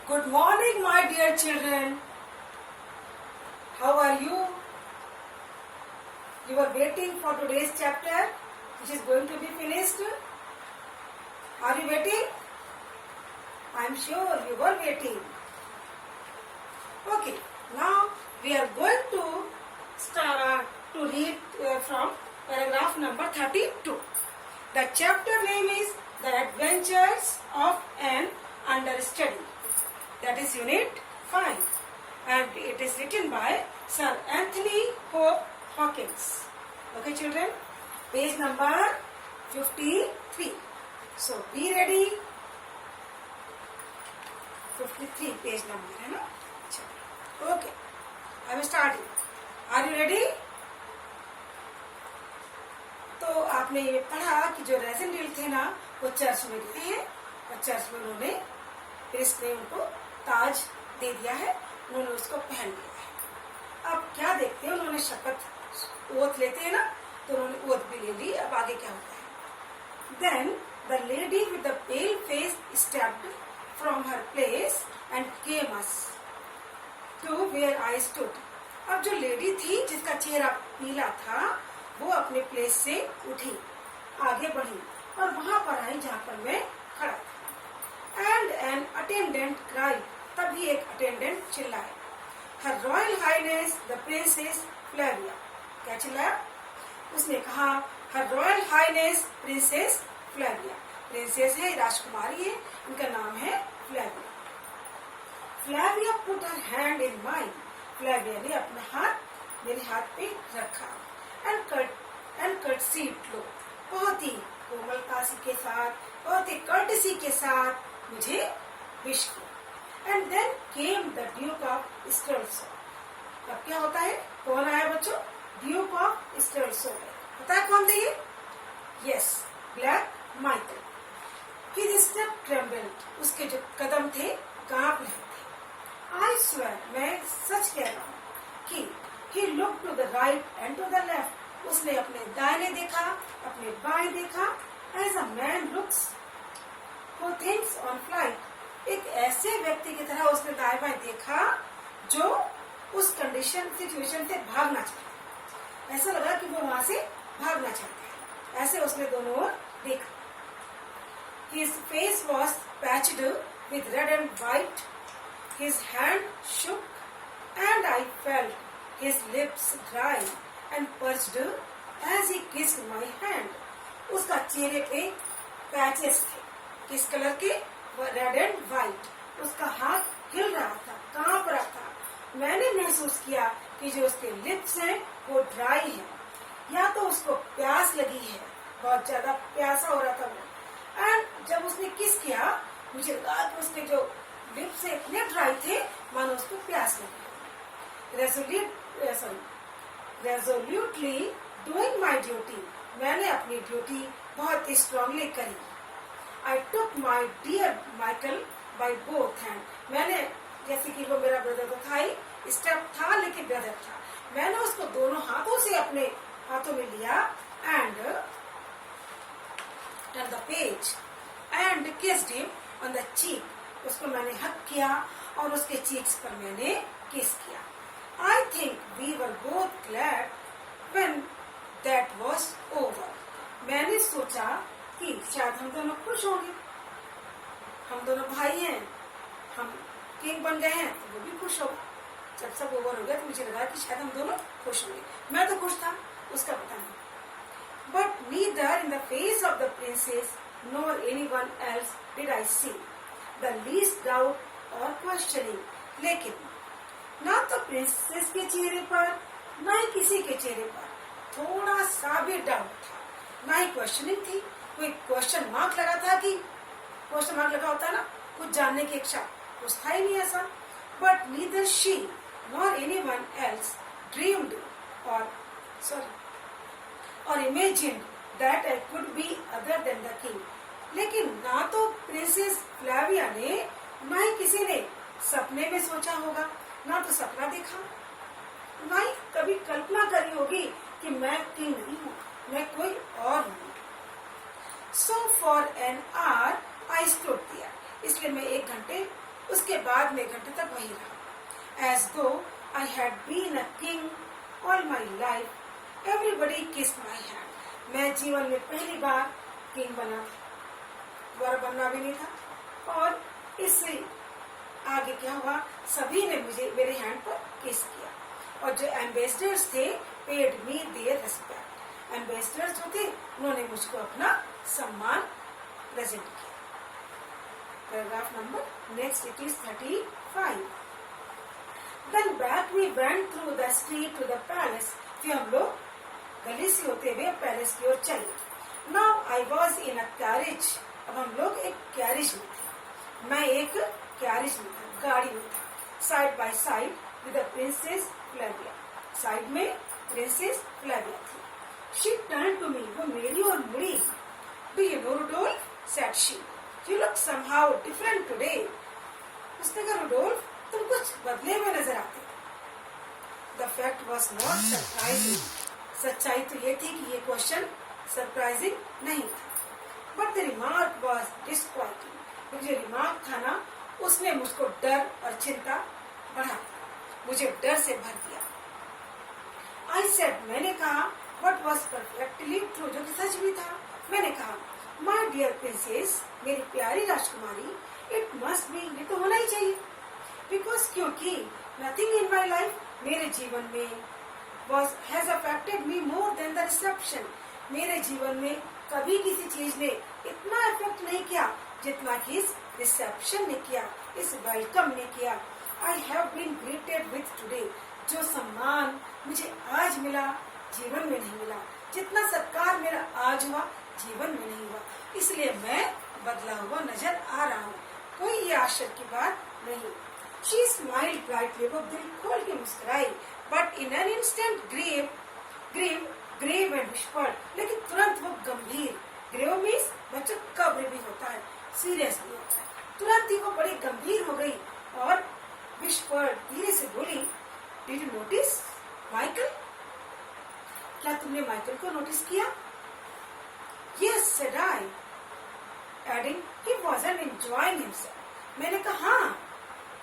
Good morning, my dear children. How are you? You are waiting for today's chapter, which is going to be finished. Are you waiting? I am sure you are waiting. Okay, now we are going to start to read from paragraph number 32. The chapter name is The Adventures of an Understudy. That is Unit 5, and it is written by Sir Anthony Hope Hawkins. Okay, children, page number 53. So be ready. 53 page number है ना? Okay, I am starting. Are you ready? तो आपने ये पढ़ा कि जो रेजेंडेल थे ना, वो चर्च में गए हैं और चर्च में उन्होंने प्रिंस ने उनको ताज दे दिया है, उन्होंने उसको पहन लिया है। अब क्या देखते हैं, उन्होंने शपथ ओथ लेते हैं ना, तो उन्होंने ओथ भी ले ली। अब आगे क्या होता है? Then the lady with the pale face stepped from her place and came us to where I stood. अब जो लेडी थी जिसका चेहरा पीला था, वो अपने प्लेस से उठी, आगे बढ़ी और वहां पर आई जहां पर मैं खड़ा था। And an attendant cried. तभी एक अटेंडेंट चिल्लाए, Her Royal Highness the Princess Flavia. क्या चिल्लाया? उसने कहा, Her Royal Highness Princess Flavia. Princess है, राजकुमारी है, इनका नाम है फ्लैविया। फ्लैविया put her hand in mine. फ्लैविया ने अपना हाथ मेरे हाथ पे रखा and curtsied low. बहुत ही कोमलता के साथ, बहुत ही कर्टसी के साथ मुझे विश किया। And then came the Duke of Strelso. अब क्या होता है? कौन आया बच्चों? Duke of Strelso। पता है कौन थे ये? Yes, Black Michael. His step trembled. उसके जो कदम थे कांप रहे थे। I swear, मैं सच कह रहा हूँ कि he looked to the right and to the left. उसने अपने दाहिने देखा, अपने बाएं देखा, as a man looks who thinks on flight. एक ऐसे व्यक्ति की तरह उसने दाएं बाएं देखा जो उस सिचुएशन से भागना चाहता है। ऐसा लगा कि वो वहां से भागना चाहता है। ऐसे उसने दोनों ओर देखा। His face was patched with red and white. His hand shook, and I felt his lips dry and pursed as he kissed my hand. उसका चेहरे पे पैचेस थे, किस कलर के? Red and white. उसका हाथ हिल रहा था, कांप रहा था। मैंने महसूस किया कि जो उसके लिप्स हैं वो ड्राई है, या तो उसको प्यास लगी है, बहुत ज्यादा प्यासा हो रहा था वो। एंड जब उसने किस किया, मुझे लगा कि उसके जो लिप्स इतने ड्राई थे मानो उसको प्यास लगी। रेजोल्यूटली डूइंग माई ड्यूटी, मैंने अपनी ड्यूटी बहुत स्ट्रांगली करी। I took my dear Michael by both hand. मैंने, जैसे कि वो मेरा ब्रदर तो था ही, स्टेप था लेकिन ब्रदर था, मैंने उसको दोनों हाथों से अपने हाथों में लिया and turned the page and kissed him on the cheek. उसको मैंने हक किया और उसके चीक्स पर मैंने किस किया। I think we were both glad when that was over. मैंने सोचा कि शायद हम दोनों खुश होंगे, हम दोनों भाई हैं, हम किंग बन गए हैं, तो वो भी खुश होगा। जब सब ओवर हो गया तो मुझे लगा कि शायद हम दोनों खुश होंगे। मैं तो खुश था, उसका पता नहीं। But neither in the face of the princess nor anyone else did I see the least doubt or questioning. लेकिन ना तो प्रिंसेस के चेहरे पर, ना ही किसी के चेहरे पर थोड़ा सा भी डाउट था, ना ही क्वेश्चनिंग थी। कोई क्वेश्चन मार्क लगा था कि क्वेश्चन मार्क लगा होता है ना, कुछ जानने की इच्छा, कुछ था ही नहीं ऐसा। But neither she nor anyone else dreamed or imagined that I could be other than the king. लेकिन ना तो प्रिंसेस फ्लाविया ने, ना ही किसी ने सपने में सोचा होगा, ना तो सपना देखा, ना ही कभी कल्पना करी होगी कि मैं किंग नहीं हूँ, मैं कोई और हूँ। So for an hour I stood there. इसलिए मैं 1 घंटे उसके बाद में घंटे तक वही रहा। As though I had been a king all my life everybody kissed my hand. मैं जीवन में पहली बार किंग बना था, दोबारा बनना भी नहीं था। और इससे आगे क्या हुआ, सभी ने मुझे मेरे हैंड पर किस किया। और जो एम्बेसडर्स थे paid me their respect. Ambassadors जो थे उन्होंने मुझको अपना सम्मान प्रेजेंट किया। Paragraph number next it is 35। Then back we went through the street to the palace. फिर हम लोग गली से होते हुए पैलेस की ओर चले। Now I was in a carriage. अब हम लोग एक कैरिज में थे, मैं एक कैरिज में था, गाड़ी में था। Side by side with the princess Flavia. Side में प्रिंसेस फ्लेविया थी। शी टर्न टू मी, वो मेरी और मुड़ी। Do you know Rudolf, said she, you look somehow different today. उसने कहा रुडोल्फ तुम कुछ बदले हुए नजर आते। The fact was not surprising. सच्चाई तो ये थी कि ये क्वेश्चन सरप्राइजिंग नहीं था, बट द रिमार्क वॉज डिस्क्वाइटिंग। जो रिमार्क था ना उसने मुझको डर और चिंता बढ़ा, मुझे डर से भर दिया। आई सेड, मैंने कहा, व्हाट वाज परफेक्टली ट्रू, जो कि सच भी था। मैंने कहा, माय डियर प्रिंसेस, मेरी प्यारी राजकुमारी, इट मस्ट बी, ये तो होना ही चाहिए। बिकॉज क्योंकि नथिंग इन माई लाइफ, मेरे जीवन में was has affected me more than the reception। मेरे जीवन में कभी किसी चीज ने इतना इफेक्ट नहीं किया जितना कि इस रिसेप्शन ने किया, इस वेलकम ने किया। I have been greeted with today. जो सम्मान मुझे आज मिला जीवन में नहीं मिला, जितना सत्कार मेरा आज हुआ जीवन में नहीं हुआ। इसलिए मैं बदला हुआ नजर आ रहा हूँ, कोई ये आश्चर्य की बात नहीं। शी स्माइल्ड ब्राइटली, वो दिल खोल के मुस्कुराई। But in an instant grave and whispered, लेकिन तुरंत वो गंभीर, ग्रेव मीन्स बच्चों कब्र भी होता है, सीरियस भी होता है। तुरंत ही वो बड़ी गंभीर हो गई और विस्पर्ड, धीरे से बोली, डिड यू नोटिस माइकल, क्या तुमने माइकल को नोटिस किया? Yes said I, adding he wasn't enjoying himself. मैंने कहा हाँ,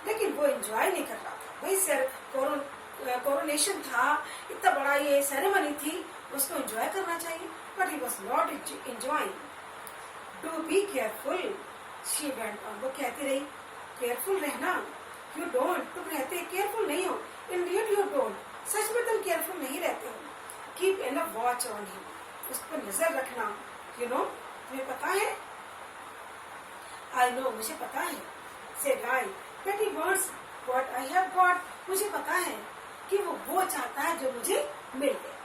लेकिन वो एंजॉय नहीं कर रहा था। भाई सर कोरोनेशन था, इतना बड़ा ये सेरेमनी थी, उसको एंजॉय करना चाहिए, but he was not enjoying. Do be careful, she went on, वो कहती रही, केयरफुल रहना। यू डोंट, तुम रहते केयरफुल नहीं हो। इंडियड यू डोंट, सच में तुम केयरफुल नहीं रहते हो। Keep an watch on him, उस पर नजर रखना। यू नो, तुम्हें पता है। आई नो, मुझे पता है। Said I, but he wants what I have got, मुझे पता है कि वो चाहता है जो मुझे मिल गया।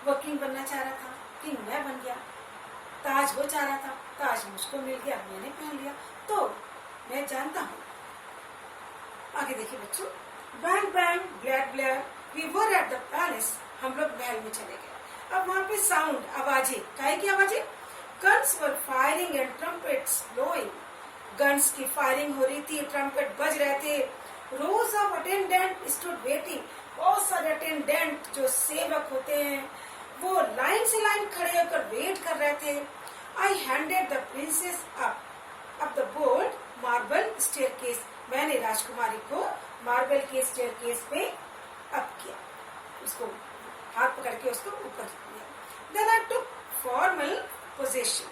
वो किंग बनना चाह रहा था, किंग मैं बन गया। ताज वो चाह रहा था, ताज मुझको मिल गया, मैंने पहन लिया। तो मैं जानता हूँ। आगे देखिए बच्चों, bang bang blad blad, we were at the palace, हम लोग महल में चले गए। अब वहां पे साउंड, आवाजें, काहे की आवाजें? Guns were firing and trumpets blowing. Guns की फायरिंग हो रही थी, ट्रम्पेट बज रहे थे। रोज ऑफ अटेंडेंट स्टूड वेटिंग, बहुत सारे अटेंडेंट जो सेवक होते हैं वो लाइन से लाइन खड़े होकर वेट कर रहे थे। I handed the princess up the broad marble staircase, मैंने राजकुमारी को मार्बल के स्टेयरकेस पे अप किया, उसको हाथ पकड़ के उसको ऊपर किया। Then I took formal position,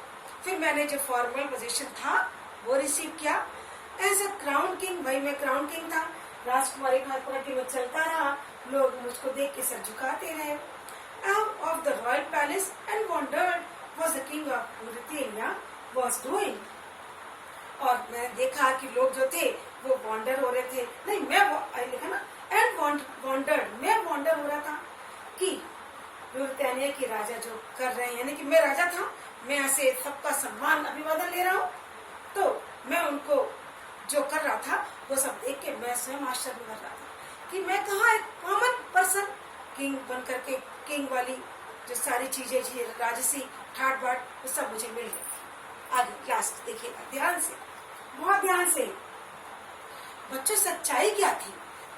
फिर मैंने जो फॉर्मल पोजीशन था वो रिसीव किया। एज अ क्राउन किंग, भाई मैं क्राउन किंग था, राजकुमारी का हाथ पकड़ के मैं चलता रहा, लोग मुझको देख के सर झुकाते रहे। Out of the royal palace and wondered what the king of Mauritania was doing। और मैं देखा कि लोग जो थे वो वॉन्डर हो रहे थे, नहीं मैं लिखा ना, एंड वॉन्डर्ड, मैं वॉन्डर हो रहा था कि ब्रिटानिया की राजा जो कर रहे हैं, यानी कि मैं राजा था, मैं ऐसे सबका सम्मान अभिवादन ले रहा हूँ, तो मैं उनको जो कर रहा था वो सब देख के मैं स्वयं आश्चर्य कर रहा था कि मैं कहाँ एक कॉमन पर्सन किंग बन करके, किंग वाली जो सारी चीजें राजसी ठाट बाट वो सब मुझे मिल गई। आगे लास्ट देखिएगा ध्यान से, बहुत ध्यान से बच्चों। सच्चाई क्या थी?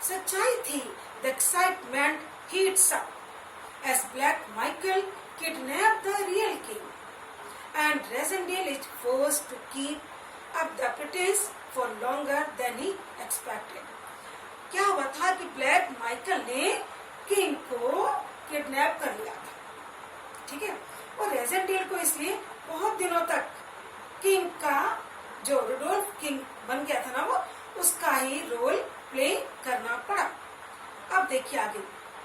सच्चाई थी the excitement heats up as Black Michael kidnapped the real king and Razendale is forced to keep up the pretence for longer than he expected. क्या हुआ था कि ब्लैक माइकल ने किंग को किडनैप कर लिया था, ठीक है। और रेजेंडेल को इसलिए बहुत दिनों तक किंग का, जो रुडोल्फ किंग बन गया था ना, वो उसका ही रोल प्ले करना पड़ा। अब देखिए आगे,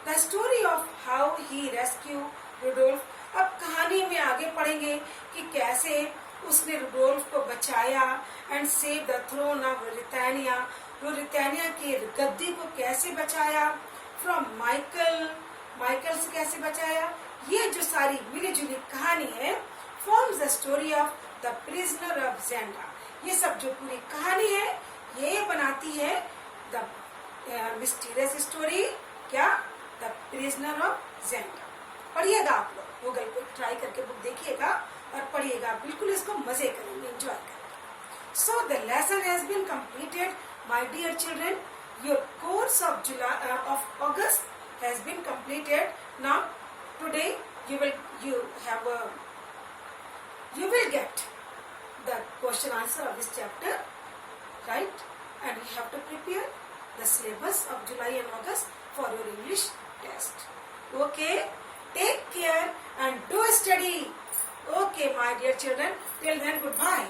the story of how he rescue Rudolf. अब कहानी में आगे पढ़ेंगे कि कैसे उसने रुडोल्फ को बचाया and save the throne of Britannia. Britannia की गद्दी को कैसे बचाया, फ्रॉम माइकल से कैसे बचाया। ये जो सारी मिलीजुली कहानी है forms the story of the prisoner of Zenda. ये सब जो पूरी कहानी है ये बनाती है द मिस्टीरियस स्टोरी, क्या, द प्रिजनर ऑफ ज़ेंडा। पढ़िएगा आप लोग, गूगल पे ट्राई करके बुक देखिएगा और पढ़िएगा, बिल्कुल इसको मजे करेंगे, एंजॉय करेंगे। So the lesson has been completed my dear children. Your course of July of August has been completed. Now today you will get the question answer of this chapter, right? And you have to prepare the syllabus of July and August for your English test. Okay, take care and do study. Okay, my dear children, till then, goodbye.